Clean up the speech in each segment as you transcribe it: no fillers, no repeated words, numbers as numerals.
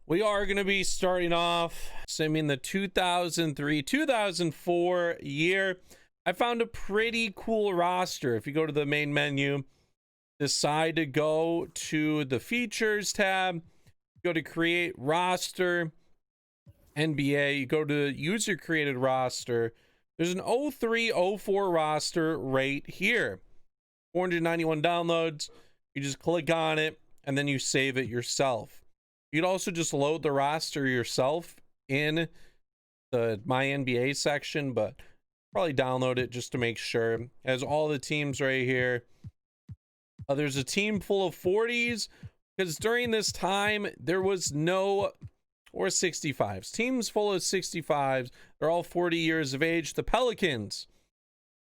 We are going to be starting off simming the 2003-2004 year. I found a pretty cool roster. If you go to the main menu, decide to go to the features tab, go to create roster, NBA, you go to user created roster. There's an 03-04 roster right here. 491 downloads. You just click on it and then you save it yourself. You could also just load the roster yourself in the My NBA section, but probably download it just to make sure. It has all the teams right here. There's a team full of 40s because during this time there was no, or 65s. Teams full of 65s. They're all 40 years of age. The Pelicans.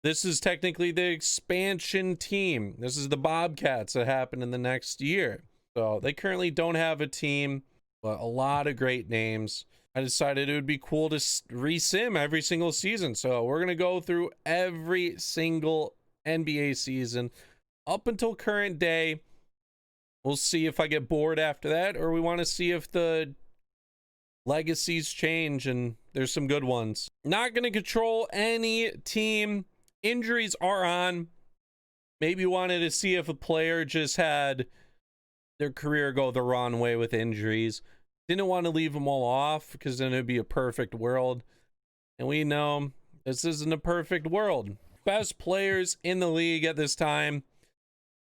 This is technically the expansion team. This is the Bobcats that happen in the next year. So they currently don't have a team, but a lot of great names. I decided it would be cool to resim every single season. So we're going to go through every single NBA season up until current day. We'll see if I get bored after that, or we want to see if the legacies change and there's some good ones. Not going to control any team. Injuries are on. Maybe wanted to see if a player just had their career go the wrong way with injuries. Didn't want to leave them all off because then it'd be a perfect world. And we know this isn't a perfect world. Best players in the league at this time.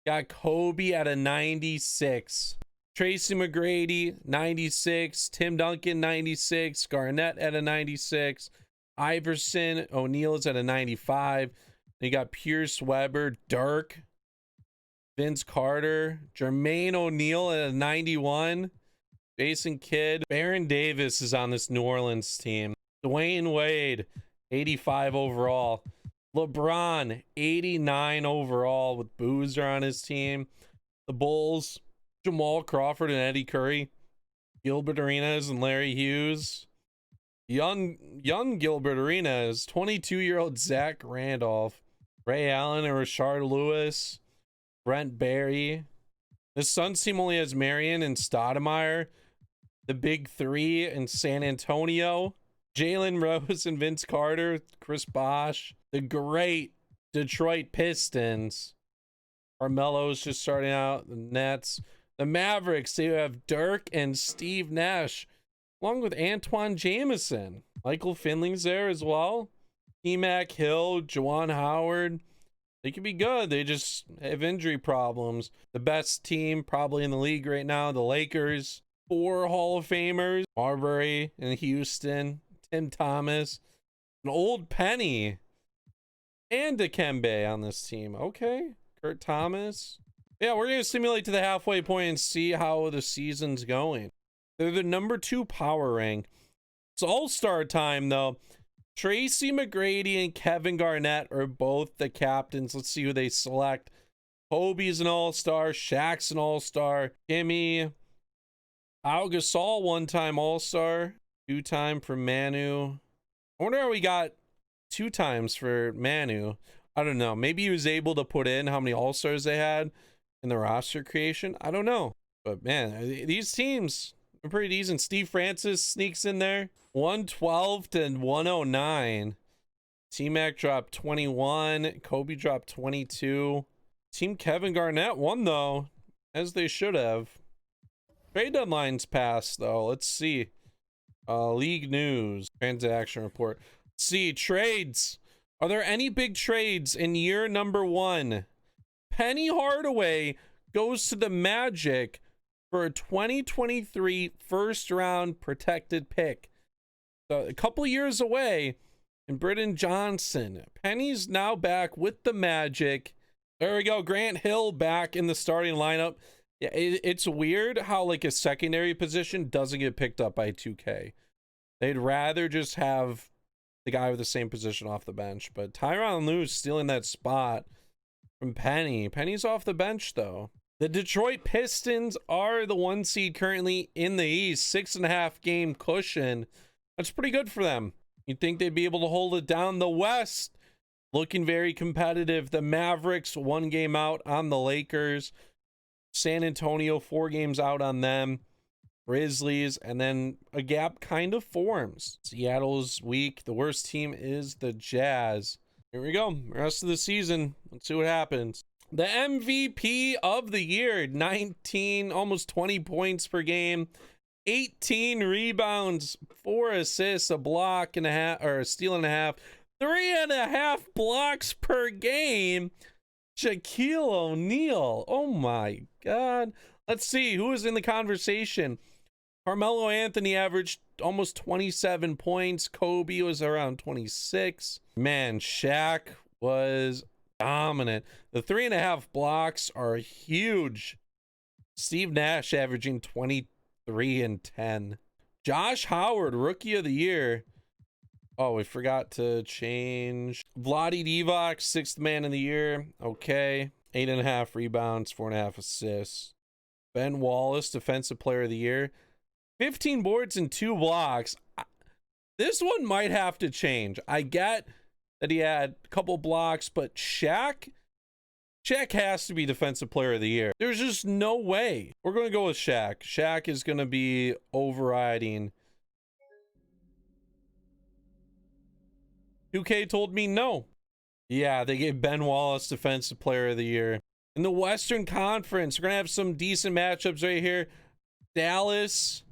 Got Kobe at a 96. Tracy McGrady, 96. Tim Duncan, 96. Garnett at a 96. Iverson, O'Neal is at a 95. Then you got Pierce, Webber, Dirk, Vince Carter, Jermaine O'Neal at a 91. Jason Kidd. Baron Davis is on this New Orleans team. Dwayne Wade, 85 overall. LeBron, 89 overall with Boozer on his team. The Bulls, Jamal Crawford and Eddie Curry. Gilbert Arenas and Larry Hughes. Young Gilbert Arenas, 22-year-old Zach Randolph. Ray Allen and Rashard Lewis. Brent Barry. The Suns team only has Marion and Stoudemire. The big three in San Antonio. Jalen Rose and Vince Carter. Chris Bosh. The great Detroit Pistons. Carmelo's just starting out. The Nets. The Mavericks, they have Dirk and Steve Nash, along with Antoine Jamison. Michael Finley's there as well. T-Mac Hill, Juwan Howard. They could be good. They just have injury problems. The best team probably in the league right now, the Lakers. 4 Hall of Famers. Marbury in Houston. Tim Thomas. An old Penny. And Dikembe on this team. Okay. Kurt Thomas. Yeah, we're going to simulate to the halfway point and see how the season's going. They're the number 2 power rank. It's all-star time, though. Tracy McGrady and Kevin Garnett are both the captains. Let's see who they select. Kobe's an all-star. Shaq's an all-star. Jimmy. Al Gasol, 1-time all-star. 2-time for Manu. I wonder how we got 2 times for Manu. I don't know. Maybe he was able to put in how many all-stars they had in the roster creation. I don't know. But, man, these teams are pretty decent. Steve Francis sneaks in there. 112 to 109. T-Mac dropped 21. Kobe dropped 22. Team Kevin Garnett won, though, as they should have. Trade deadlines passed, though. Let's see. League news. Transaction report. Let's see. Trades. Are there any big trades in year number 1? Penny Hardaway goes to the Magic for a 2023 first-round protected pick. So a couple years away. And Britton Johnson. Penny's now back with the Magic. There we go. Grant Hill back in the starting lineup. Yeah, it's weird how like a secondary position doesn't get picked up by 2K. They'd rather just have the guy with the same position off the bench. But Tyronn Lue stealing that spot from Penny. Penny's off the bench, though. The Detroit Pistons are the 1 seed currently in the East. 6.5 game cushion. That's pretty good for them. You'd think they'd be able to hold it down. The West, looking very competitive. The Mavericks, 1 game out on the Lakers. San Antonio, 4 games out on them. Grizzlies, and then a gap kind of forms. Seattle's weak. The worst team is the Jazz. Here we go. Rest of the season. Let's see what happens. The MVP of the year, 19, almost 20 points per game, 18 rebounds, 4 assists, a block and a half, or a steal and a half, 3.5 blocks per game. Shaquille O'Neal. Oh my God. Let's see who is in the conversation. Carmelo Anthony averaged almost 27 points. Kobe was around 26. Man, Shaq was dominant. The 3.5 blocks are huge. Steve Nash averaging 23 and 10. Josh Howard, rookie of the year. Oh, we forgot to change. Vlade Divac, 6th man of the year. Okay. 8.5 rebounds, 4.5 assists. Ben Wallace, defensive player of the year. 15 boards and 2 blocks. This one might have to change. I get that he had a couple blocks, but Shaq has to be defensive player of the year. There's just no way. We're going to go with Shaq. Shaq is going to be overriding. 2K told me no. Yeah, they gave Ben Wallace defensive player of the year. In the Western Conference, we're going to have some decent matchups right here. Dallas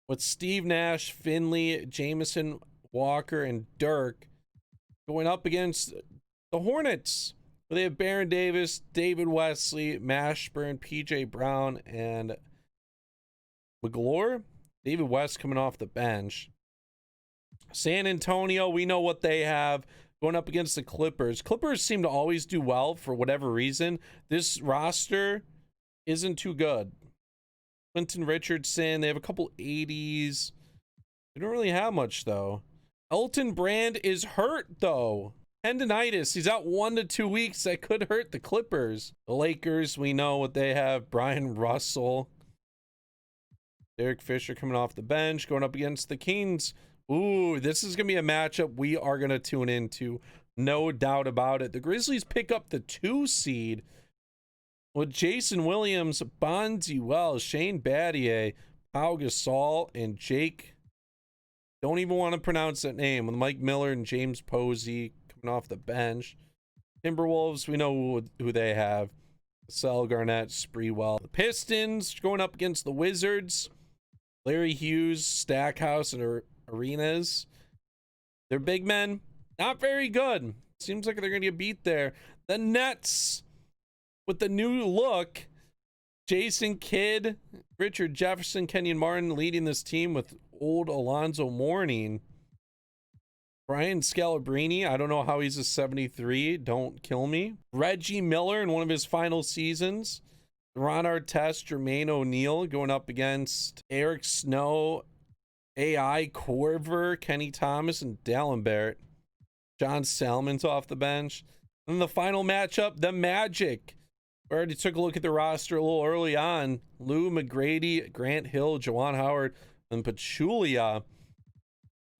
with Steve Nash, Finley, Jameson, Walker, and Dirk going up against the Hornets. They have Baron Davis, David Wesley, Mashburn, PJ Brown, and McGlure. David West coming off the bench. San Antonio, we know what they have going up against the Clippers. Clippers seem to always do well for whatever reason. This roster isn't too good. Clinton Richardson, they have a couple 80s. They don't really have much, though. Elton Brand is hurt, though. Tendinitis. He's out 1 to 2 weeks. That could hurt the Clippers. The Lakers, we know what they have. Brian Russell. Derek Fisher coming off the bench, going up against the Kings. Ooh, this is going to be a matchup we are going to tune into. No doubt about it. The Grizzlies pick up the 2 seed with Jason Williams, Bonzi Wells, Shane Battier, Pau Gasol, and Jake. Don't even want to pronounce that name. With Mike Miller and James Posey coming off the bench. Timberwolves, we know who they have. Sel Garnett, Spreewell. The Pistons going up against the Wizards. Larry Hughes, Stackhouse, and Arenas. They're big men. Not very good. Seems like they're going to get beat there. The Nets with the new look. Jason Kidd, Richard Jefferson, Kenyon Martin leading this team with old Alonzo Mourning. Brian Scalabrine, I don't know how he's a 73. Don't kill me. Reggie Miller in one of his final seasons. Ron Artest, Jermaine O'Neal going up against Eric Snow, AI Corver, Kenny Thomas, and Dallin Barrett. John Salmon's off the bench. And the final matchup, the Magic. We already took a look at the roster a little early on. Lou McGrady, Grant Hill, Juwan Howard, and Pachulia.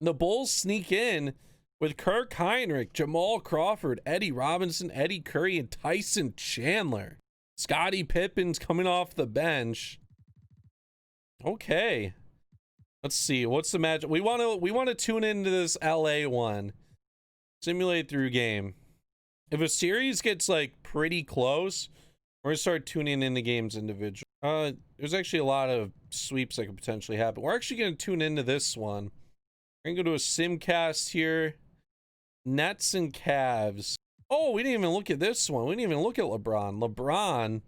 The Bulls sneak in with Kirk Heinrich, Jamal Crawford, Eddie Robinson, Eddie Curry, and Tyson Chandler. Scottie Pippen's coming off the bench. Okay. Let's see. What's the match? We want to tune into this LA one. Simulate through game. If a series gets like pretty close, we're gonna start tuning in the games individually. There's actually a lot of sweeps that could potentially happen. We're actually gonna tune into this one. We're gonna go to a simcast here. Nets and Cavs. Oh, we didn't even look at this one. We didn't even look at LeBron. LeBron,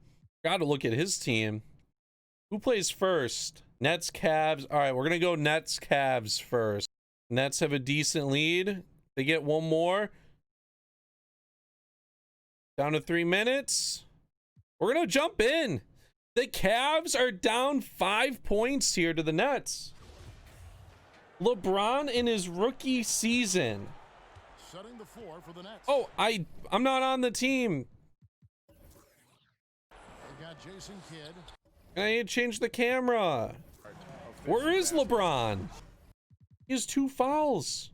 got to look at his team. Who plays first? Nets, Cavs. All right, we're going to go Nets, Cavs first. Nets have a decent lead. They get one more. Down to 3 minutes. We're going to jump in. The Cavs are down 5 points here to the Nets. LeBron in his rookie season. Setting the floor for the Nets. Oh, I'm not on the team. They've got Jason Kidd. I need to change the camera. Where is LeBron? He has 2 fouls.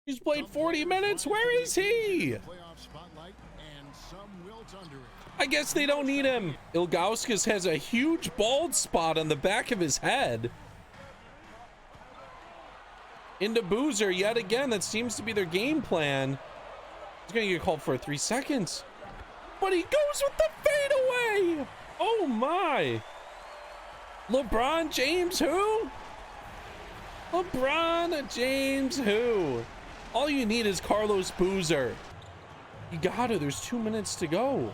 He's played 40 minutes. Where is he? Playoff spotlight and some wilt under it. I guess they don't need him. Ilgauskas has a huge bald spot on the back of his head. Into Boozer yet again. That seems to be their game plan. He's gonna get called for 3 seconds, but he goes with the fadeaway. Oh my! LeBron James who? LeBron James who? All you need is Carlos Boozer. You got it. There's 2 minutes to go.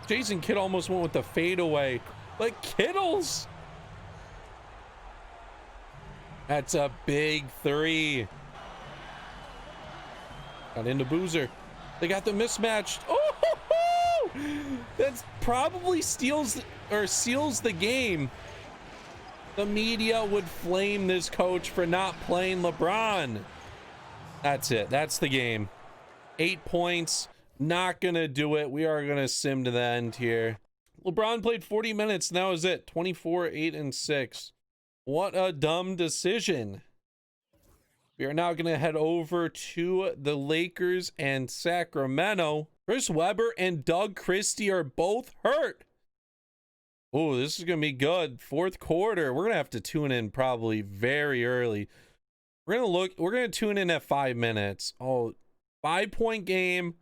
Jason Kidd almost went with the fadeaway, like Kittles. That's a big three. Got into Boozer. They got the mismatched. Oh, that's probably seals the game. The media would flame this coach for not playing LeBron. That's it. That's the game. 8 points. Not gonna do it. We are gonna sim to the end here. LeBron played 40 minutes, and that was it. 24, 8, and 6. What a dumb decision. We are now gonna head over to the Lakers and Sacramento. Chris Webber and Doug Christie are both hurt. Oh, this is gonna be good. Fourth quarter. We're gonna have to tune in probably very early. We're gonna tune in at 5 minutes. Oh, 5-point game.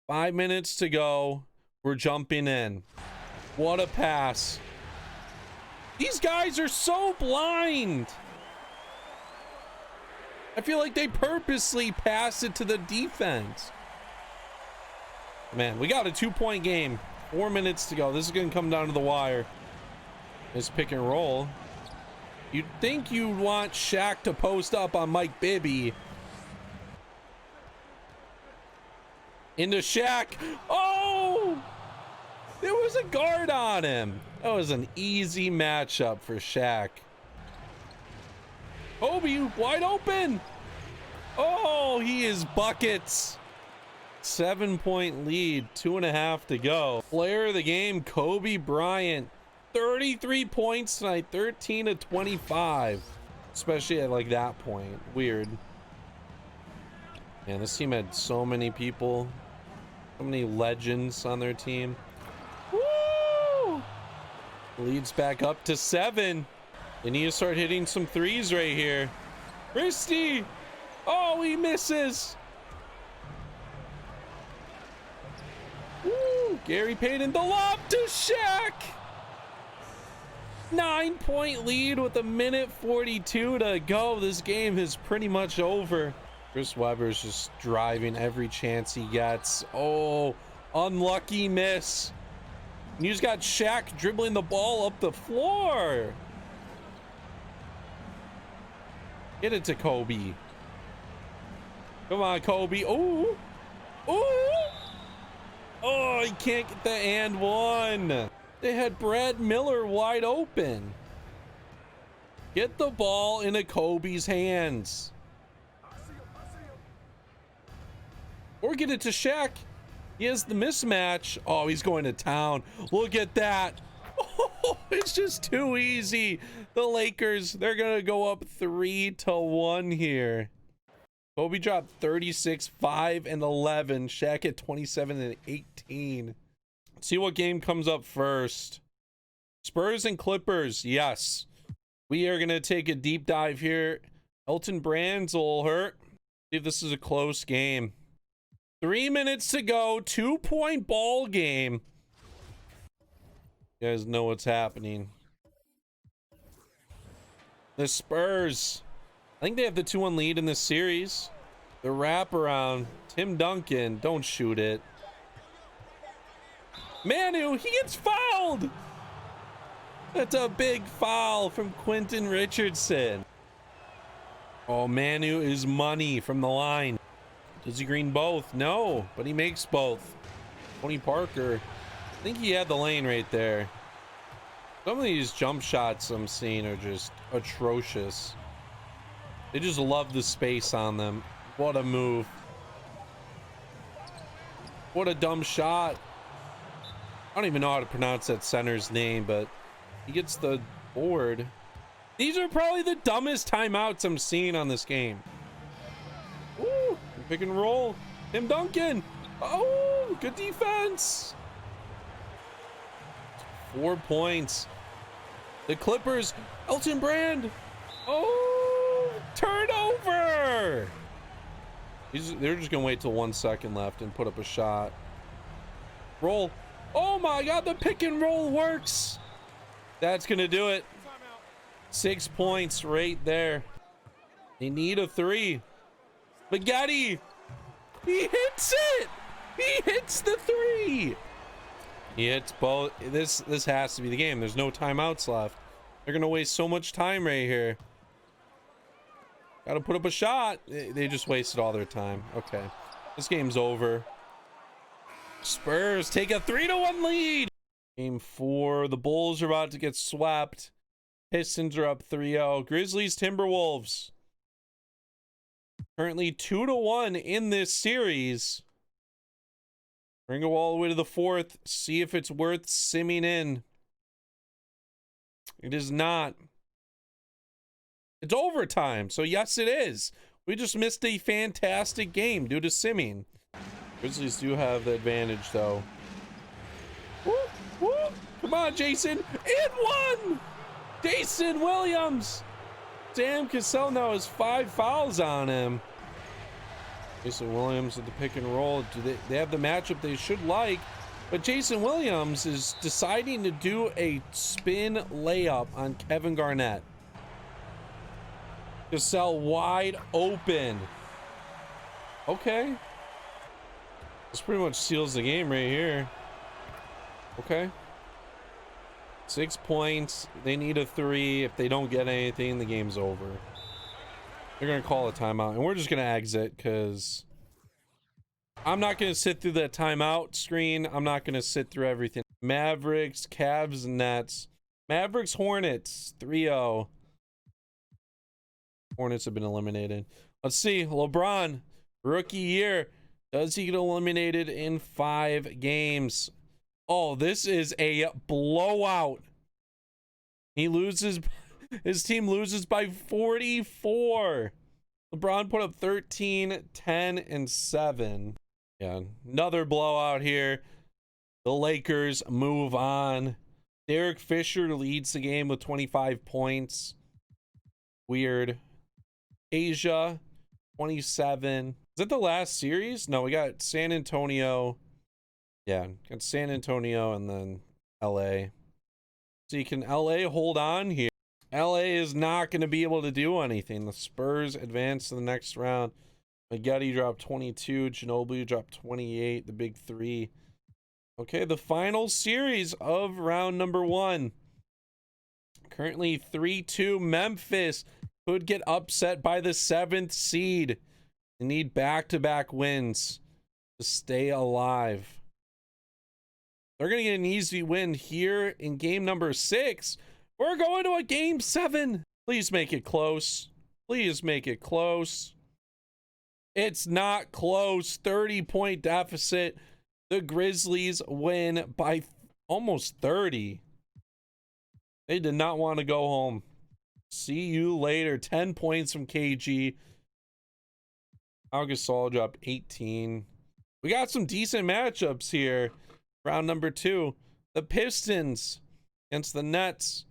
5 minutes to go. We're jumping in. What a pass. These guys are so blind. I feel like they purposely pass it to the defense. Man, we got a 2-point game. 4 minutes to go. This is going to come down to the wire. This pick and roll. You'd think you'd want Shaq to post up on Mike Bibby. Into Shaq. Oh! There was a guard on him. That was an easy matchup for Shaq. Kobe wide open. Oh, he is buckets. 7-point lead, 2.5 to go. Player of the game, Kobe Bryant. 33 points tonight, 13 to 25. Especially at like that point. Weird. Man, this team had so many people. So many legends on their team. Woo! Leads back up to 7. They need to start hitting some threes right here. Christie! Oh, he misses. Woo! Gary Payton, the lob to Shaq. 9-point lead with 1:42 to go. This game is pretty much over. Chris Webber's just driving every chance he gets. Oh, unlucky miss. And you just got Shaq dribbling the ball up the floor. Get it to Kobe. Come on, Kobe. Oh, oh, oh, he can't get the and one. They had Brad Miller wide open. Get the ball into Kobe's hands. Or get it to Shaq. He has the mismatch. Oh, he's going to town. Look at that. Oh, it's just too easy. The Lakers, they're going to go up 3-1 here. Kobe dropped 36, 5, and 11. Shaq at 27 and 18. Let's see what game comes up first. Spurs and Clippers. Yes. We are going to take a deep dive here. Elton Brand's will hurt. See if this is a close game. 3 minutes to go. 2-point ball game. You guys know what's happening. The Spurs. I think they have the 2-1 lead in this series. The wraparound. Tim Duncan. Don't shoot it. Manu, he gets fouled. That's a big foul from Quentin Richardson. Oh, Manu is money from the line. Does he green both? No, but he makes both. Tony Parker, I think he had the lane right there. Some of these jump shots I'm seeing are just atrocious. They just love the space on them. What a move. What a dumb shot. I don't even know how to pronounce that center's name, but he gets the board. These are probably the dumbest timeouts I'm seeing on this game. Ooh, pick and roll. Tim Duncan. Oh, Good defense. 4 points. The Clippers, Elton Brand. Oh, turnover. They're just gonna wait till 1 second left and put up a shot. Roll. Oh my God, the pick and roll works. That's gonna do it. 6 points right there. They need a 3. Spaghetti. He hits it. He hits the 3. He hits both. This has to be the game. There's no timeouts left. They're gonna waste so much time right here. Gotta put up a shot. They just wasted all their time. Okay, this game's over. Spurs take a 3-1 lead. Game 4. The Bulls are about to get swept. Pistons are up 3-0. Grizzlies, Timberwolves. Currently 2-1 in this series. Bring it all the way to the 4th. See if it's worth simming in. It is not. It's overtime, so yes, it is. We just missed a fantastic game due to simming. Grizzlies do have the advantage, though. Woo, woo. Come on, Jason. And 1! Jason Williams. Sam Cassell now has 5 fouls on him. Jason Williams at the pick and roll. They have the matchup they should like, but Jason Williams is deciding to do a spin layup on Kevin Garnett. Cassell wide open. Okay. This pretty much seals the game right here. Okay. 6 points. They need a 3. If they don't get anything, the game's over. They're going to call a timeout, and we're just going to exit because I'm not going to sit through that timeout screen. I'm not going to sit through everything. Mavericks, Cavs, Nets. Mavericks, Hornets, 3-0. Hornets have been eliminated. Let's see. LeBron, rookie year. Does he get eliminated in 5 games? Oh, this is a blowout. He loses. His team loses by 44. LeBron put up 13, 10, and 7. Yeah, another blowout here. The Lakers move on. Derek Fisher leads the game with 25 points. Weird. Asia, 27. Is that the last series? No, we got San Antonio. Yeah, got San Antonio and then LA. So can LA hold on here? LA is not going to be able to do anything. The Spurs advance to the next round. Spaghetti dropped 22. Ginobili dropped 28. The big 3. Okay, the final series of round number 1. Currently 3-2. Memphis could get upset by the 7th seed. They need back-to-back wins to stay alive. They're going to get an easy win here in game number 6. We're going to a game 7. Please make it close. Please make it close. It's not close. 30-point deficit. The Grizzlies win by almost 30. They did not want to go home. See you later. 10 points from KG. Al Gasol dropped 18. We got some decent matchups here. Round number 2. The Pistons against the Nets.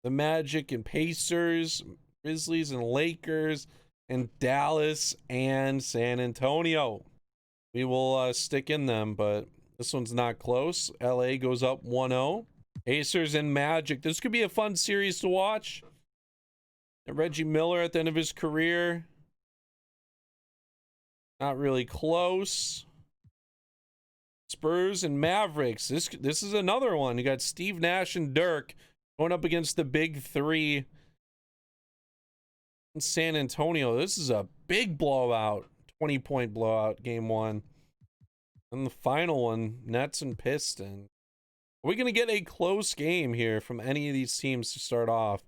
The Magic and Pacers. Grizzlies and Lakers. And Dallas and San Antonio. We will stick in them, but this one's not close. LA goes up 1-0. Pacers and Magic. This could be a fun series to watch. And Reggie Miller at the end of his career. Not really close. Spurs and Mavericks. This is another one. You got Steve Nash and Dirk going up against the big 3 in San Antonio. This is a big blowout. 20-point blowout, game 1. And the final one, Nets and Pistons. Are we going to get a close game here from any of these teams to start off?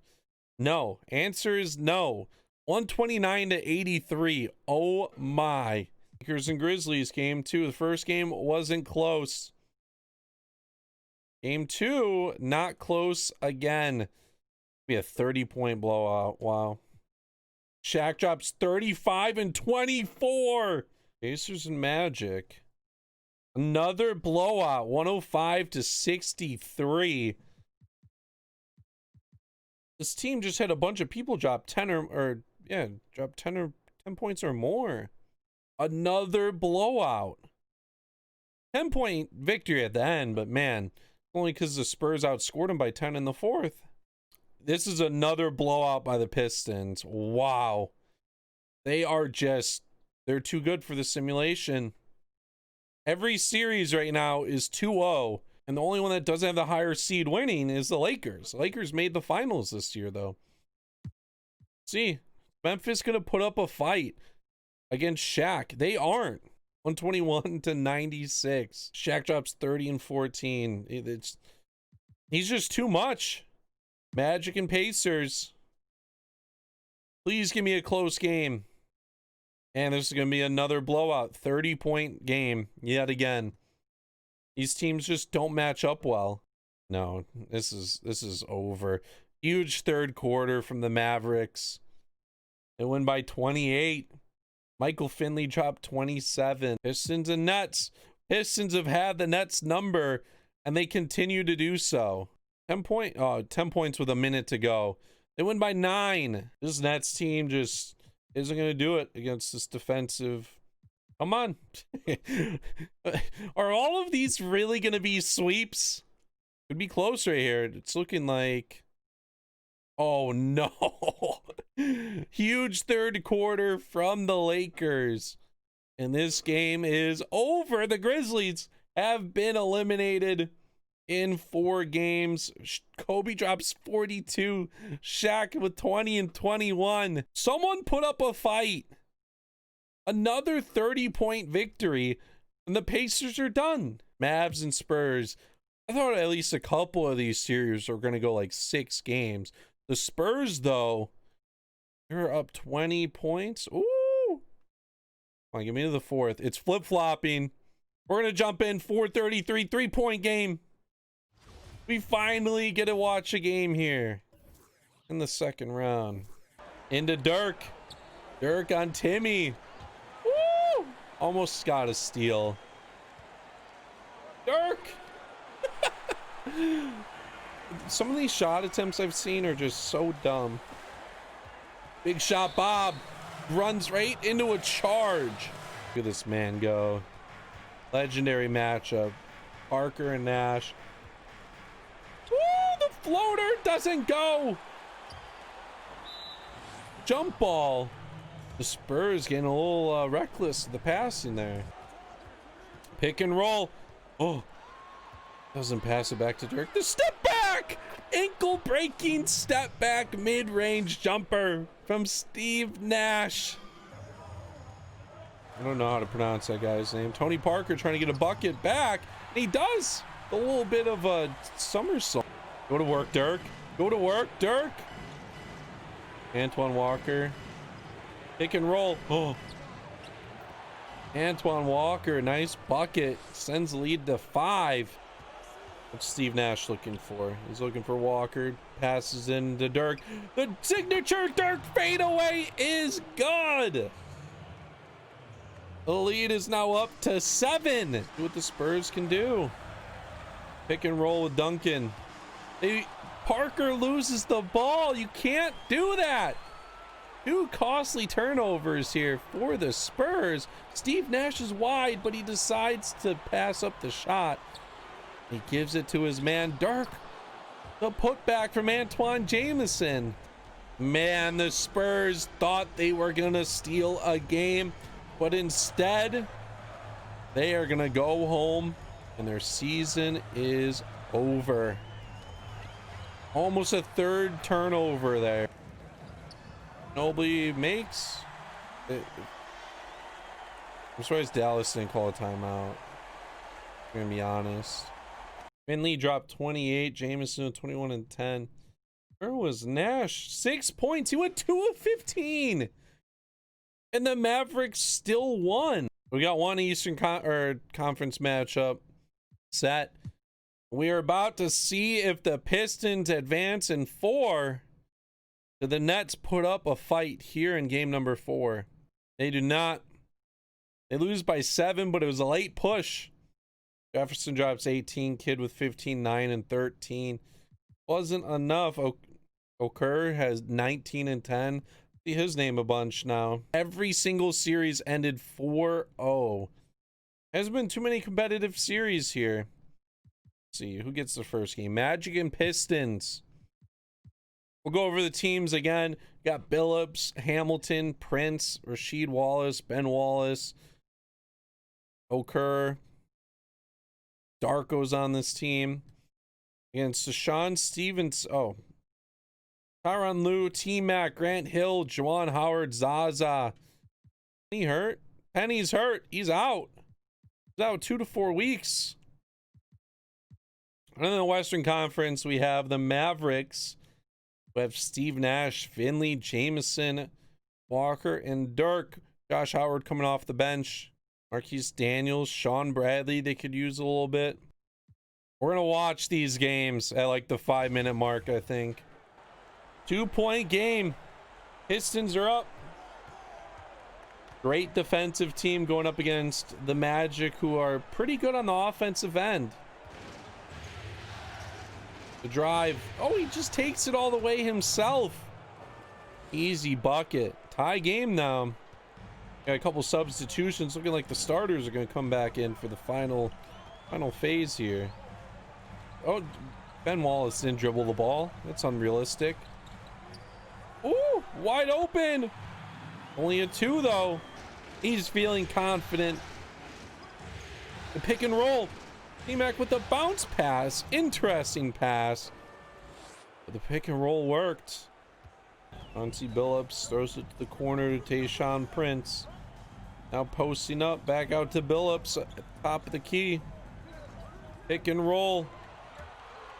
No. Answer is no. 129-83. Oh my. Lakers and Grizzlies, game 2. The first game wasn't close. Game 2, not close again. Be a 30-point blowout. Wow. Shaq drops 35 and 24. Pacers and Magic. Another blowout, 105-63. This team just had a bunch of people drop 10 drop 10 points or more. Another blowout. 10-point victory at the end, but man, only because the Spurs outscored them by 10 in the fourth. This is another blowout by the Pistons. Wow. They're too good for the simulation. Every series right now is 2-0, and the only one that doesn't have the higher seed winning is the Lakers. The Lakers made the finals this year, though. See, Memphis gonna put up a fight against Shaq. They aren't. 121-96. Shaq drops 30 and 14. He's just too much. Magic and Pacers. Please give me a close game. And this is going to be another blowout. 30-point game yet again. These teams just don't match up well. No, this is over. Huge third quarter from the Mavericks. They win by 28. Michael Finley dropped 27. Pistons and Nets. Pistons have had the Nets number, and they continue to do so. 10 points with a minute to go. They win by 9. This Nets team just isn't going to do it against this defensive. Come on. Are all of these really going to be sweeps? Could be close right here. It's looking like... Oh, no. Huge third quarter from the Lakers. And this game is over. The Grizzlies have been eliminated in 4 games. Kobe drops 42. Shaq with 20 and 21. Someone put up a fight. Another 30-point victory, and the Pacers are done. Mavs and Spurs. I thought at least a couple of these series were going to go like 6 games. The Spurs, though, they're up 20 points. Ooh. Come on, give me to the fourth. It's flip-flopping. We're going to jump in. 4:33, 3-point game. We finally get to watch a game here in the second round. Into Dirk. Dirk on Timmy. Woo! Almost got a steal. Dirk! Some of these shot attempts I've seen are just so dumb. Big shot Bob runs right into a charge. Look at this man go. Legendary matchup. Parker and Nash. Woo! The floater doesn't go. Jump ball. The Spurs getting a little reckless with the passing there. Pick and roll. Oh. Doesn't pass it back to Dirk. The step back! Ankle breaking step back mid-range jumper from Steve Nash. I don't know how to pronounce that guy's name. Tony Parker trying to get a bucket back. And he does. A little bit of a somersault. Go to work, Dirk. Go to work, Dirk. Antoine Walker. Pick and roll. Oh. Antoine Walker, nice bucket. Sends the lead to 5. What's Steve Nash looking for? He's looking for Walker. Passes into Dirk. The signature Dirk fadeaway is good. The lead is now up to 7. Do what the Spurs can do. Pick and roll with Duncan. Parker loses the ball. You can't do that. 2 costly turnovers here for the Spurs. Steve Nash is wide, but he decides to pass up the shot. He gives it to his man, Dirk. The putback from Antoine Jamison. Man, the Spurs thought they were going to steal a game, but instead, they are going to go home, and their season is over. Almost a 3rd turnover there. Nobody makes it. I'm surprised Dallas didn't call a timeout. I'm going to be honest. Finley dropped 28. Jameson 21 and 10. Where was Nash? 6 points. He went 2 of 15. And the Mavericks still won. We got one Eastern Conference matchup set. We are about to see if the Pistons advance in 4. Do the Nets put up a fight here in game number 4? They do not. They lose by 7, but it was a late push. Jefferson drops 18. Kid with 15, 9, and 13. Wasn't enough. Okur has 19 and 10. See his name a bunch now. Every single series ended 4-0. Hasn't been too many competitive series here. Let's see who gets the first game. Magic and Pistons. We'll go over the teams again. Got Billups, Hamilton, Prince, Rasheed Wallace, Ben Wallace, Okur. Darko's on this team. Against Deshaun Stevens. Oh. Tyronn Lue, T-Mac, Grant Hill, Juwan Howard, Zaza. Penny hurt? Penny's hurt. He's out. He's out 2 to 4 weeks. And in the Western Conference, we have the Mavericks. We have Steve Nash, Finley, Jameson, Walker, and Dirk. Josh Howard coming off the bench. Marquise Daniels, Sean Bradley, they could use a little bit. We're going to watch these games at like the 5-minute mark, I think. 2-point game. Pistons are up. Great defensive team going up against the Magic, who are pretty good on the offensive end. The drive. Oh, he just takes it all the way himself. Easy bucket. Tie game now. Got a couple substitutions. Looking like the starters are going to come back in for the final phase here. Oh, Ben Wallace didn't dribble the ball. That's unrealistic. Ooh, wide open. Only a 2 though. He's feeling confident. The pick and roll. T-Mac with the bounce pass. Interesting pass. But the pick and roll worked. Chauncey Billups throws it to the corner to Tayshaun Prince. Now posting up. Back out to Billups at the top of the key. Pick and roll.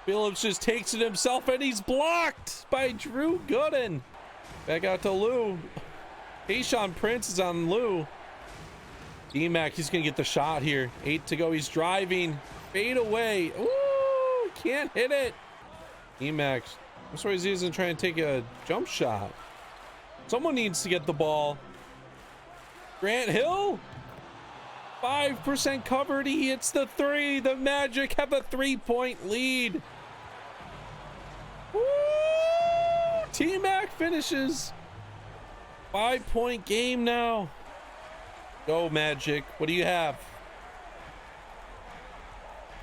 Billups just takes it himself and he's blocked by Drew Gooden. Back out to Lou. Tayshaun Prince is on Lou. D-Mac, he's going to get the shot here. 8 to go. He's driving. Fade away. Ooh, can't hit it. D-Mac, I'm sorry he isn't trying to take a jump shot. Someone needs to get the ball. Grant Hill. 5% covered. He hits the 3. The Magic have a 3-point lead. Woo! T-Mac finishes. 5-point game now. Go Magic. What do you have?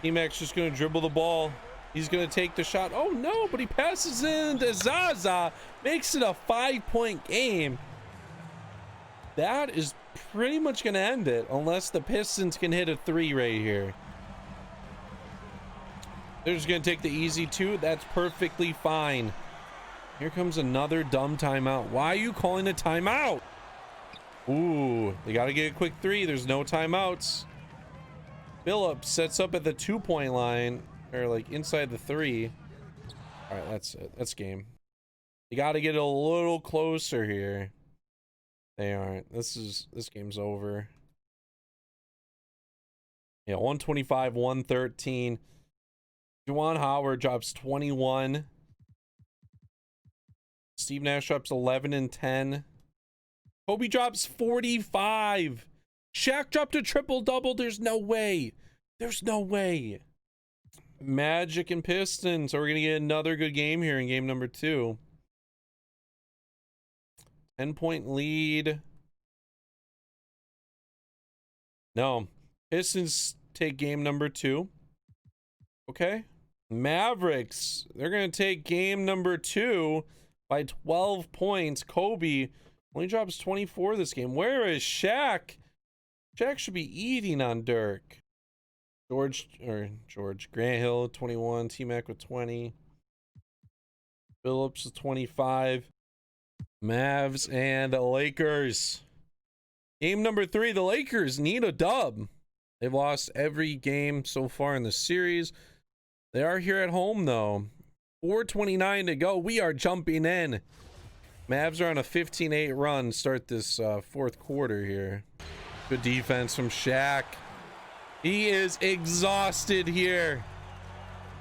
T-Mac's just going to dribble the ball. He's going to take the shot. Oh no, but he passes in to Zaza. Makes it a 5-point game. That is pretty much going to end it unless the Pistons can hit a 3 right here. They're just going to take the easy 2. That's perfectly fine. Here comes another dumb timeout. Why are you calling a timeout? Ooh, they got to get a quick 3. There's no timeouts. Billups sets up at the 2-point line, or like inside the 3. All right, that's it. That's game. You got to get a little closer here. They aren't. This game's over. Yeah, 125, 113. Juwan Howard drops 21. Steve Nash drops 11 and 10. Kobe drops 45. Shaq dropped a triple-double. There's no way. There's no way. Magic and Pistons. So we're going to get another good game here in game number 2. 10-point lead. No. Pistons take game number 2. Okay. Mavericks. They're going to take game number 2 by 12 points. Kobe only drops 24 this game. Where is Shaq? Shaq should be eating on Dirk. George. Grant Hill, 21. T-Mac with 20. Billups with 25. Mavs and the Lakers. Game number 3. The Lakers need a dub. They've lost every game so far in the series. They are here at home, though. 4:29 to go. We are jumping in. Mavs are on a 15-8 run to start this fourth quarter here. Good defense from Shaq. He is exhausted here.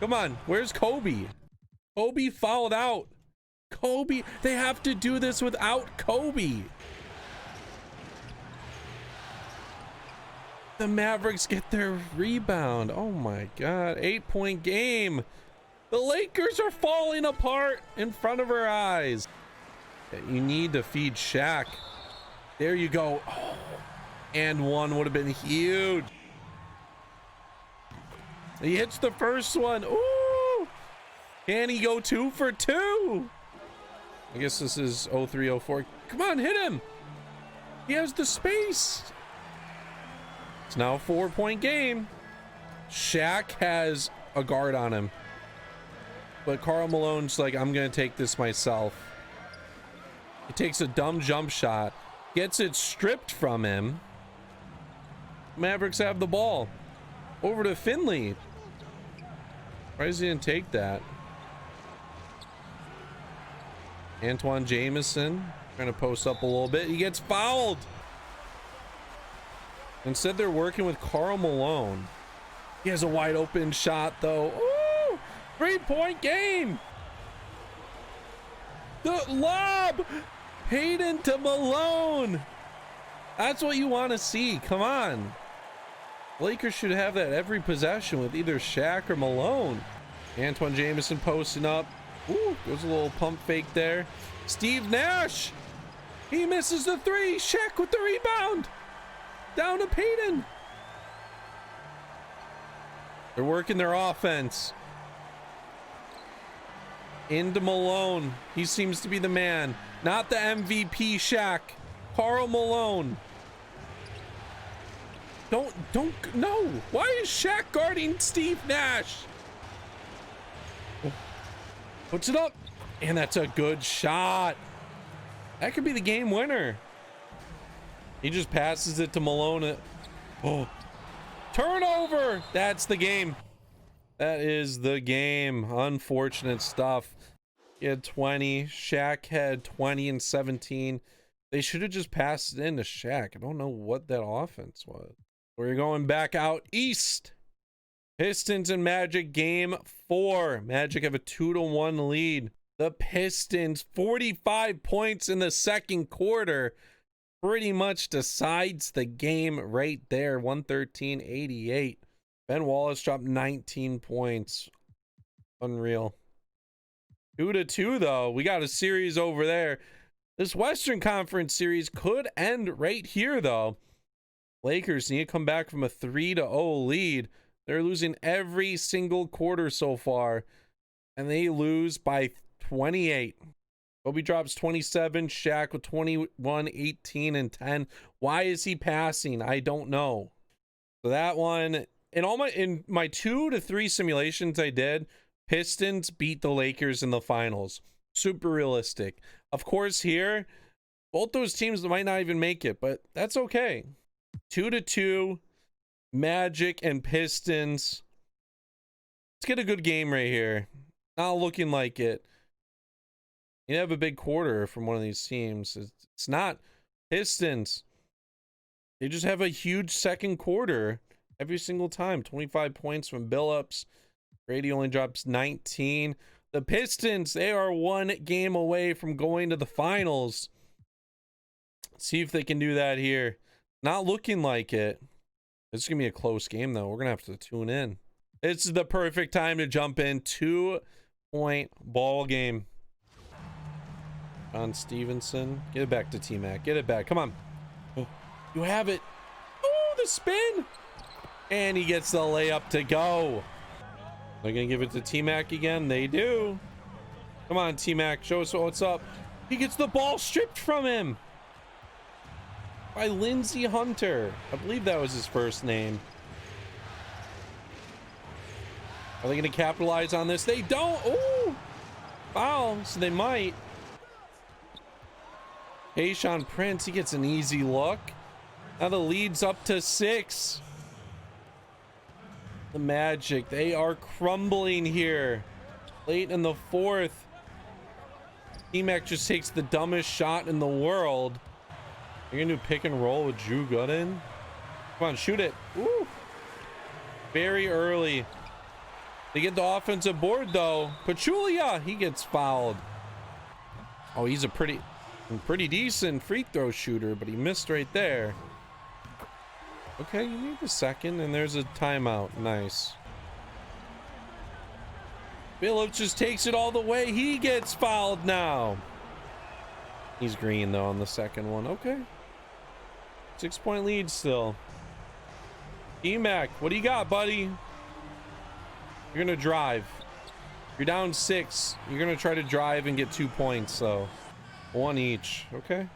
Come on, where's Kobe? Kobe fouled out. Kobe, they have to do this without Kobe. The Mavericks get their rebound. Oh my God. 8-point game. The Lakers are falling apart in front of our eyes. You need to feed Shaq. There you go. Oh, and one would have been huge. He hits the first one. Ooh. Can he go 2 for 2? I guess this is 0304. Come on, hit him. He has the space. It's now a 4-point game. Shaq has a guard on him. But Karl Malone's like, I'm going to take this myself. He takes a dumb jump shot. Gets it stripped from him. Mavericks have the ball. Over to Finley. Why does he didn't take that? Antoine Jameson trying to post up a little bit. He gets fouled. Instead, they're working with Karl Malone. He has a wide open shot, though. Ooh! 3-point game. The lob. Hayden to Malone. That's what you want to see. Come on. Lakers should have that every possession with either Shaq or Malone. Antoine Jameson posting up. Ooh, there's a little pump fake there. Steve Nash. He misses the 3. Shaq with the rebound. Down to Payton. They're working their offense. Into Malone. He seems to be the man. Not the MVP Shaq. Karl Malone. No. Why is Shaq guarding Steve Nash? Puts it up. And that's a good shot. That could be the game winner. He just passes it to Malone. Oh. Turnover. That's the game. That is the game. Unfortunate stuff. He had 20. Shaq had 20 and 17. They should have just passed it in to Shaq. I don't know what that offense was. We're going back out east. Pistons and Magic game 4. Magic have a 2-1 lead. The Pistons 45 points in the second quarter. Pretty much decides the game right there. 113-88. Ben Wallace dropped 19 points. Unreal. 2-2 though. We got a series over there. This Western Conference series could end right here though. Lakers need to come back from a 3-0 lead. They're losing every single quarter so far. And they lose by 28. Kobe drops 27. Shaq with 21, 18, and 10. Why is he passing? I don't know. So that one, in my 2 to 3 simulations I did, Pistons beat the Lakers in the finals. Super realistic. Of course, here, both those teams might not even make it, but that's okay. 2-2, Magic and Pistons. Let's get a good game right here. Not looking like it. You have a big quarter from one of these teams. It's not Pistons. They just have a huge second quarter every single time. 25 points from Billups. Brady only drops 19. The Pistons, they are 1 game away from going to the finals. Let's see if they can do that here. Not looking like it. This is going to be a close game, though. We're going to have to tune in. This is the perfect time to jump in. 2-point ball game. John Stevenson. Get it back to T-Mac. Get it back. Come on. Oh, you have it. Oh, the spin. And he gets the layup to go. They're going to give it to T-Mac again. They do. Come on, T-Mac. Show us what's up. He gets the ball stripped from him. By Lindsey Hunter. I believe that was his first name. Are they going to capitalize on this? They don't. Oh, foul. So they might. Tayshaun Prince, he gets an easy look. Now the lead's up to 6. The Magic, they are crumbling here. Late in the 4th. T-Mac just takes the dumbest shot in the world. You're gonna do pick and roll with Drew Gooden? Come on, shoot it. Woo. Very early. They get the offensive board though. Pachulia, he gets fouled. Oh, he's a pretty decent free throw shooter, but he missed right there. Okay, you need the second, and there's a timeout. Nice. Phillips just takes it all the way. He gets fouled now. He's green, though, on the second one. Okay. 6-point lead still. E-Mac, what do you got, buddy? You're going to drive. You're down 6. You're going to try to drive and get 2 points, so 1 each. Okay.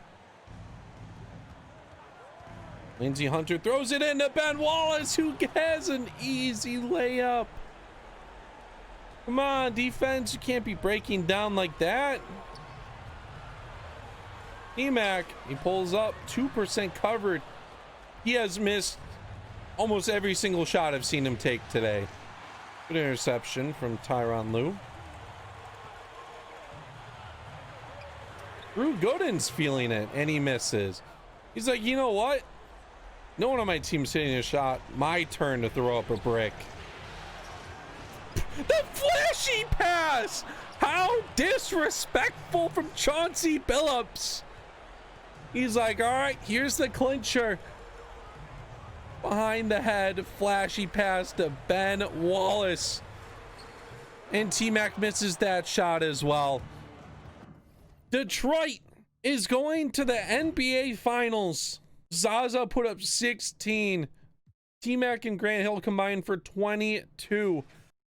Lindsey Hunter throws it into Ben Wallace, who has an easy layup. Come on, defense. You can't be breaking down like that. E-Mac, he pulls up, 2% covered. He has missed almost every single shot I've seen him take today. Good interception from Tyronn Lue. Drew Gooden's feeling it, and he misses. He's like, you know what? No one on my team's hitting a shot. My turn to throw up a brick. The flashy pass! How disrespectful from Chauncey Billups. He's like, all right, here's the clincher. Behind the head, flashy pass to Ben Wallace. And T-Mac misses that shot as well. Detroit is going to the NBA Finals. Zaza put up 16. T-Mac and Grant Hill combined for 22.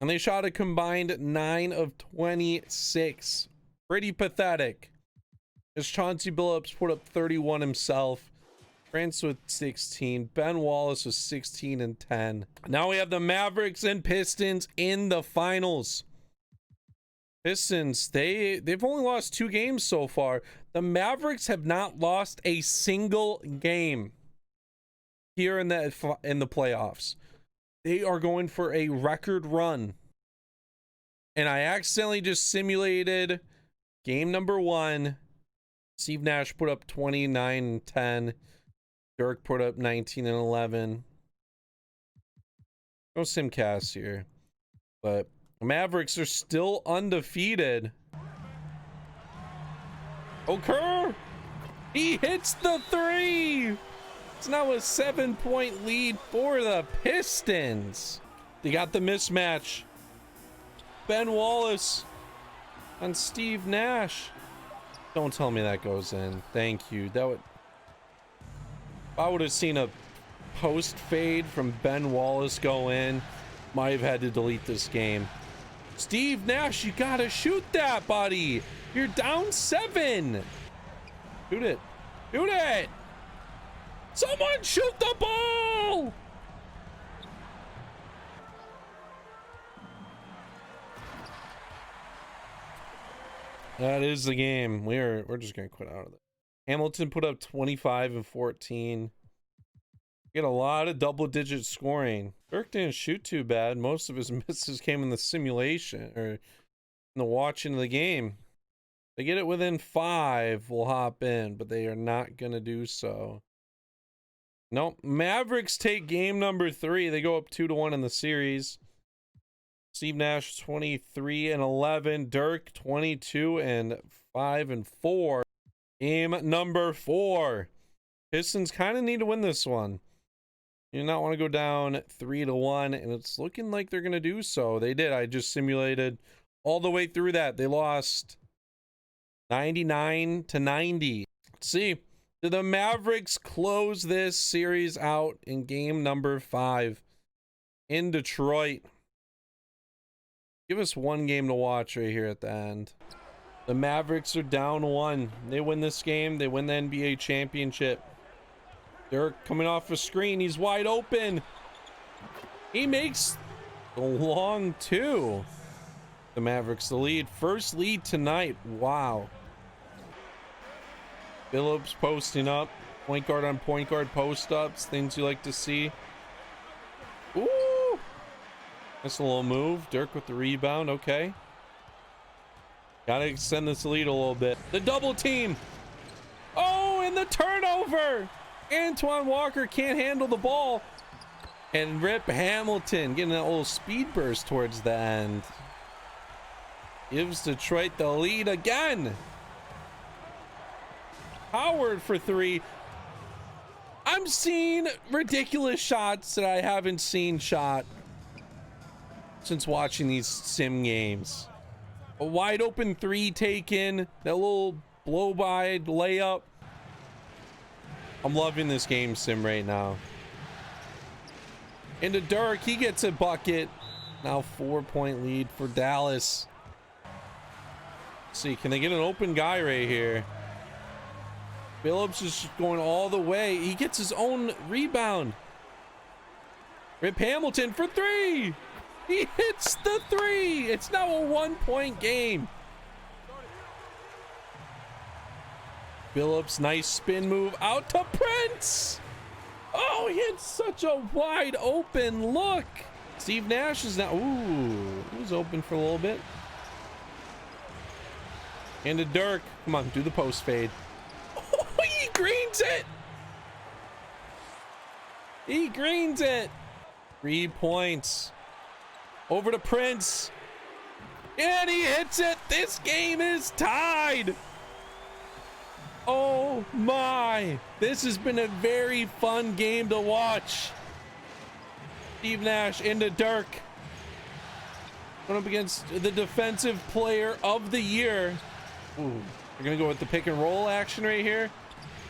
And they shot a combined 9 of 26. Pretty pathetic. As Chauncey Billups put up 31 himself. France with 16. Ben Wallace was 16 and 10. Now we have the Mavericks and Pistons in the finals. Pistons, they've only lost 2 games so far. The Mavericks have not lost a single game here in the playoffs. They are going for a record run. And I accidentally just simulated game number 1. Steve Nash put up 29 and 10. Dirk put up 19 and 11. No simcast here. But the Mavericks are still undefeated. Okur! He hits the 3! It's now a 7-point lead for the Pistons. They got the mismatch. Ben Wallace on Steve Nash. Don't tell me that goes in. Thank you. That would... If I would have seen a post fade from Ben Wallace go in, might have had to delete this game. Steve Nash, you gotta shoot that, buddy. You're down 7. Shoot it. Shoot it. Someone shoot the ball. That is the game. We're just gonna quit out of it. Hamilton put up 25 and 14. Get a lot of double-digit scoring. Dirk didn't shoot too bad. Most of his misses came in the simulation or in the watching of the game. They get it within 5, we'll hop in, but they are not gonna do so. Nope. Mavericks take game number 3. They go up 2-1 in the series. Steve Nash 23 and 11. Dirk 22 and 5 and 4. Game number 4. Pistons kind of need to win this one. You do not want to go down 3-1, and it's looking like they're going to do so. They did. I just simulated all the way through that. They lost 99-90. Let's see. Do the Mavericks close this series out in game number 5 in Detroit? Give us one game to watch right here at the end. The Mavericks are down 1. They win this game. They win the NBA championship. Dirk coming off a screen. He's wide open. He makes the long 2. The Mavericks the lead. First lead tonight. Wow. Phillips posting up. Point guard on point guard post-ups. Things you like to see. Ooh. That's a little move. Dirk with the rebound. Okay. Gotta extend this lead a little bit. The double team. Oh, and the turnover. Antoine Walker can't handle the ball. And Rip Hamilton getting that little speed burst towards the end. Gives Detroit the lead again. Howard for 3. I'm I'm seeing ridiculous shots that I haven't seen shot since watching these sim games. A wide open three taken, that little blow by layup. I'm loving this game sim right now. Into Dirk, he gets a bucket. Now 4-point lead for Dallas. Let's see, can they get an open guy right here? Phillips is going all the way. He gets his own rebound. Rip Hamilton for three. He hits the three. It's now a 1-point game. Phillips, nice spin move out to Prince. Oh, he hit such a wide open look. Steve Nash is now, ooh, he was open for a little bit. And to Dirk, come on, do the post fade. Oh, he greens it. He greens it. 3 points. Over to Prince. And he hits it. This game is tied. Oh my. This has been a very fun game to watch. Steve Nash into Dirk. Going up against the defensive player of the year. Ooh, we're going to go with the pick and roll action right here.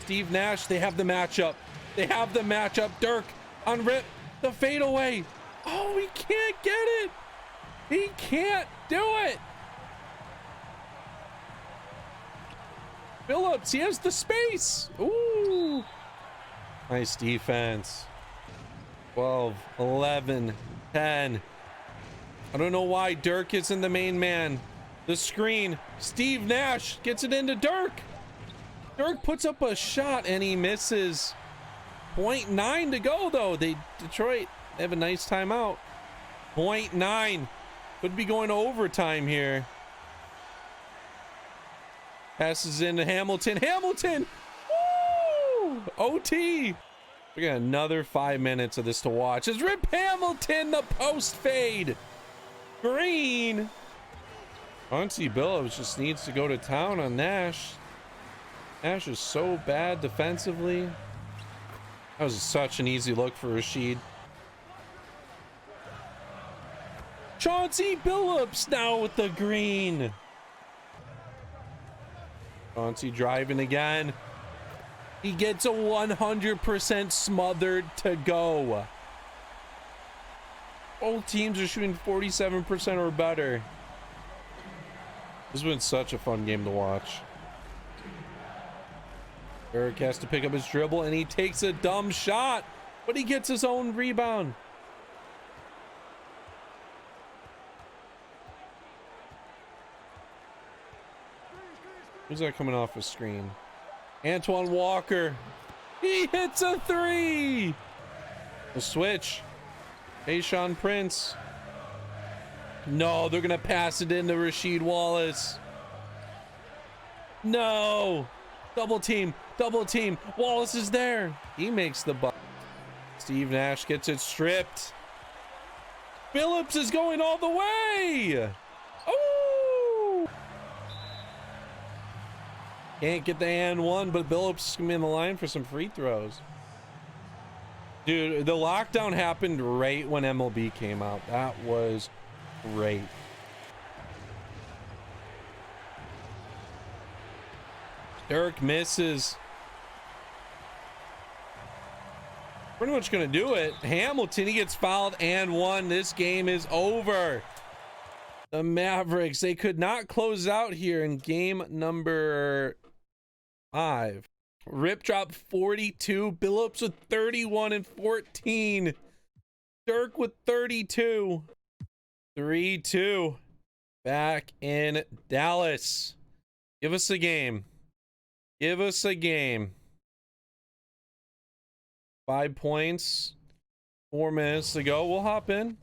Steve Nash, they have the matchup. They have the matchup. Dirk on Rip. The fadeaway. Oh, he can't get it. He can't do it. Phillips, he has the space. Ooh. Nice defense. 12, 11, 10. I don't know why Dirk isn't the main man. The screen. Steve Nash gets it into Dirk. Dirk puts up a shot and he misses. 0.9 to go though. Detroit, they have a nice timeout. 0.9. Could be going to overtime here. Passes into Hamilton. Hamilton! Woo! OT! We got another 5 minutes of this to watch. As Rip Hamilton, the post fade. Green. Chauncey Billups just needs to go to town on Nash. Nash is so bad defensively. That was such an easy look for Rashid. Chauncey Billups now with the green. Chauncey driving again. He gets a 100% smothered to go. Both teams are shooting 47% or better. This has been such a fun game to watch. Eric has to pick up his dribble and he takes a dumb shot, but he gets his own rebound. Who's that coming off the screen? Antoine Walker. He hits a three. The switch. Tayshaun Prince. No, they're gonna pass it into Rasheed Wallace. No. Double team. Double team. Wallace is there. He makes the bucket. Steve Nash gets it stripped. Phillips is going all the way. Oh. Can't get the and one, but Phillips is gonna be in the line for some free throws. Dude, the lockdown happened right when MLB came out. That was great. Dirk misses. Pretty much gonna do it. Hamilton, he gets fouled and one. This game is over. The Mavericks, they could not close out here in game number 5. Rip dropped 42. Billups with 31 and 14. Dirk with 32. 3-2. Back in Dallas. Give us a game. Give us a game. 5 points. 4 minutes to go. We'll hop in.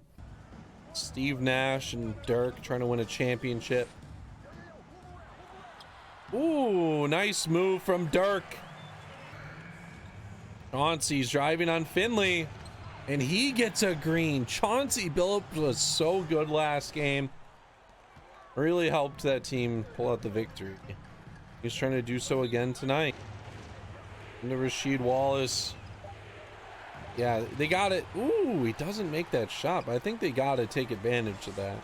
Steve Nash and Dirk trying to win a championship. Ooh, nice move from Dirk. Chauncey's driving on Finley, and he gets a green. Chauncey Billups was so good last game. Really helped that team pull out the victory. He's trying to do so again tonight. Into Rasheed Wallace. Yeah, they got it. Ooh, he doesn't make that shot, but I think they got to take advantage of that.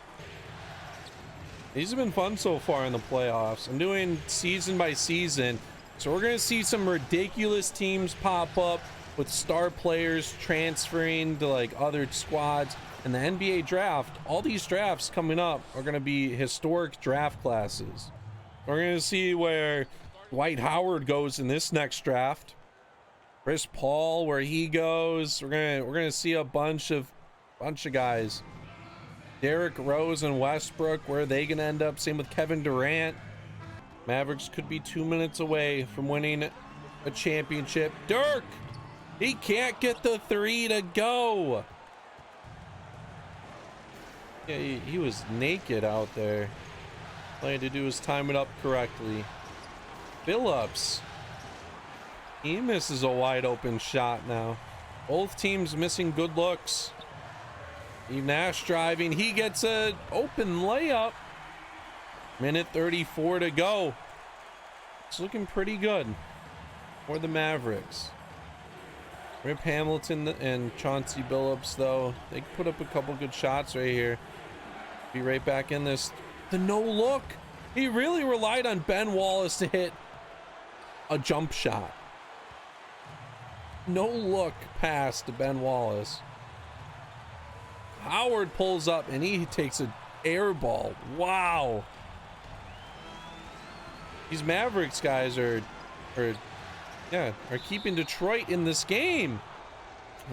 These have been fun so far in the playoffs. I'm doing season by season, so we're going to see some ridiculous teams pop up with star players transferring to like other squads. And the NBA draft, all these drafts coming up are going to be historic draft classes. We're going to see where Dwight Howard goes in this next draft. Chris Paul, where he goes. We're gonna see a bunch of guys. Derrick Rose and Westbrook, where are they gonna end up? Same with Kevin Durant. Mavericks could be 2 minutes away from winning a championship. Dirk, he can't get the three to go. Yeah, he was naked out there. All he had to do was time it up correctly. Phillips. He misses a wide open shot now. Both teams missing good looks. Steve Nash driving. He gets an open layup. Minute 34 to go. It's looking pretty good for the Mavericks. Rip Hamilton and Chauncey Billups, though, they put up a couple good shots right here. Be right back in this. The no look. He really relied on Ben Wallace to hit a jump shot. No look pass to Ben Wallace. Howard pulls up and he takes an air ball. Wow. These Mavericks guys are keeping Detroit in this game.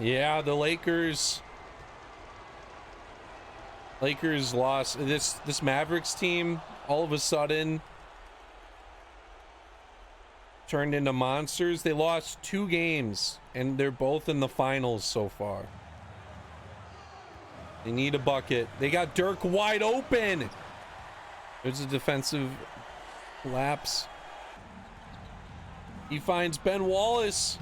Yeah, the Lakers lost. This Mavericks team all of a sudden turned into monsters. They lost 2 games and they're both in the finals so far. They need a bucket. They got Dirk wide open. There's a defensive lapse. He finds Ben Wallace.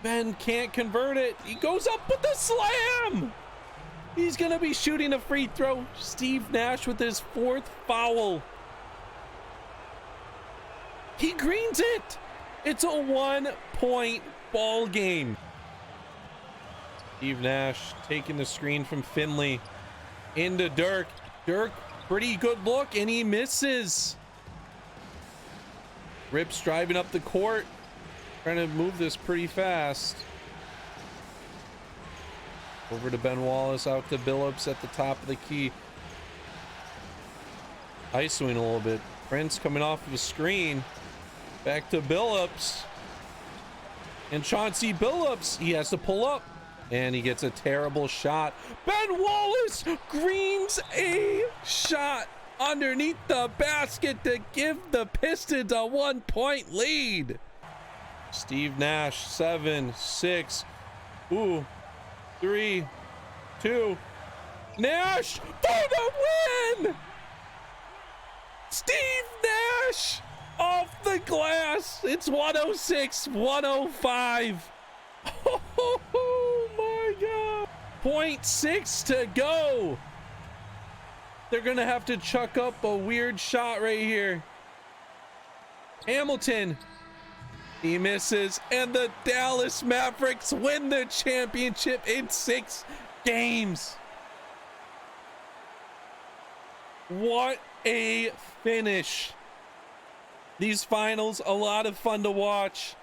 Ben can't convert it. He goes up with the slam. He's gonna be shooting a free throw. Steve Nash with his 4th foul. He greens it. It's a 1-point ball game. Steve Nash taking the screen from Finley into Dirk. Dirk, pretty good look, and he misses. Rip's driving up the court, trying to move this pretty fast. Over to Ben Wallace, out to Billups at the top of the key. ISOing a little bit. Prince coming off of a screen. Back to Billups. And Chauncey Billups, he has to pull up. And he gets a terrible shot. Ben Wallace greens a shot underneath the basket to give the Pistons a 1-point lead. Steve Nash, 7, 6. Ooh, 3, 2. Nash for the win! Steve Nash off the glass. It's 106-105. Oh my God. 0.6 to go. They're going to have to chuck up a weird shot right here. Hamilton. He misses, and the Dallas Mavericks win the championship in 6 games. What a finish. These finals, a lot of fun to watch.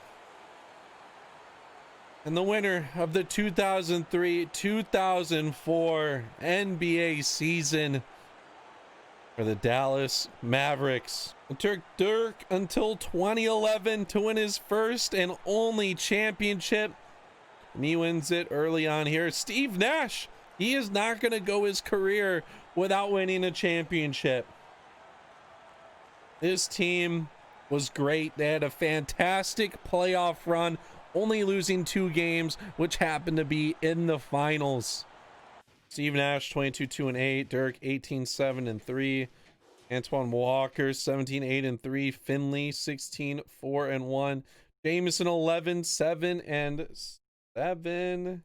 And the winner of the 2003-2004 NBA season for the Dallas Mavericks. It took Dirk until 2011 to win his first and only championship. And he wins it early on here. Steve Nash, he is not going to go his career without winning a championship. This team was great. They had a fantastic playoff run, only losing 2 games, which happened to be in the finals. Steve Nash, 22-2-8. Dirk, 18-7-3. Antoine Walker, 17-8-3. Finley, 16-4-1. Jameson, 11-7-7. A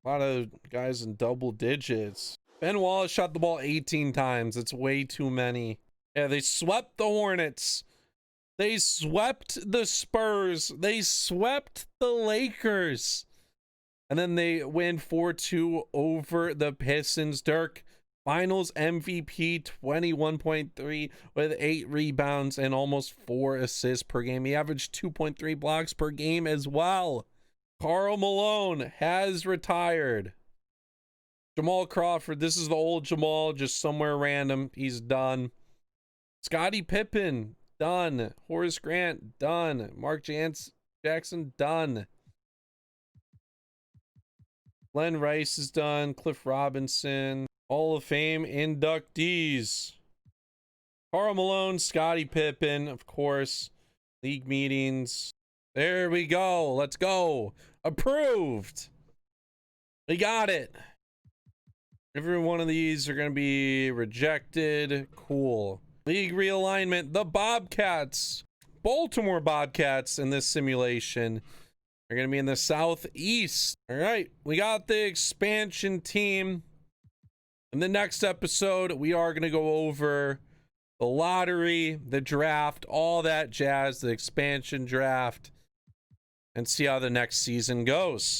lot of guys in double digits. Ben Wallace shot the ball 18 times. It's way too many. Yeah, they swept the Hornets. They swept the Spurs. They swept the Lakers. And then they win 4-2 over the Pistons. Dirk, finals MVP, 21.3 with 8 rebounds and almost 4 assists per game. He averaged 2.3 blocks per game as well. Karl Malone has retired. Jamal Crawford, this is the old Jamal, just somewhere random. He's done. Scottie Pippen, done. Horace Grant, done. Mark Jackson, done. Len Rice is done. Cliff Robinson. Hall of Fame inductees. Karl Malone, Scottie Pippen, of course. League meetings. There we go. Let's go. Approved. We got it. Every one of these are going to be rejected. Cool. League realignment. The Bobcats. Baltimore Bobcats in this simulation are going to be in the Southeast. All right. We got the expansion team. In the next episode, we are going to go over the lottery, the draft, all that jazz, the expansion draft, and see how the next season goes.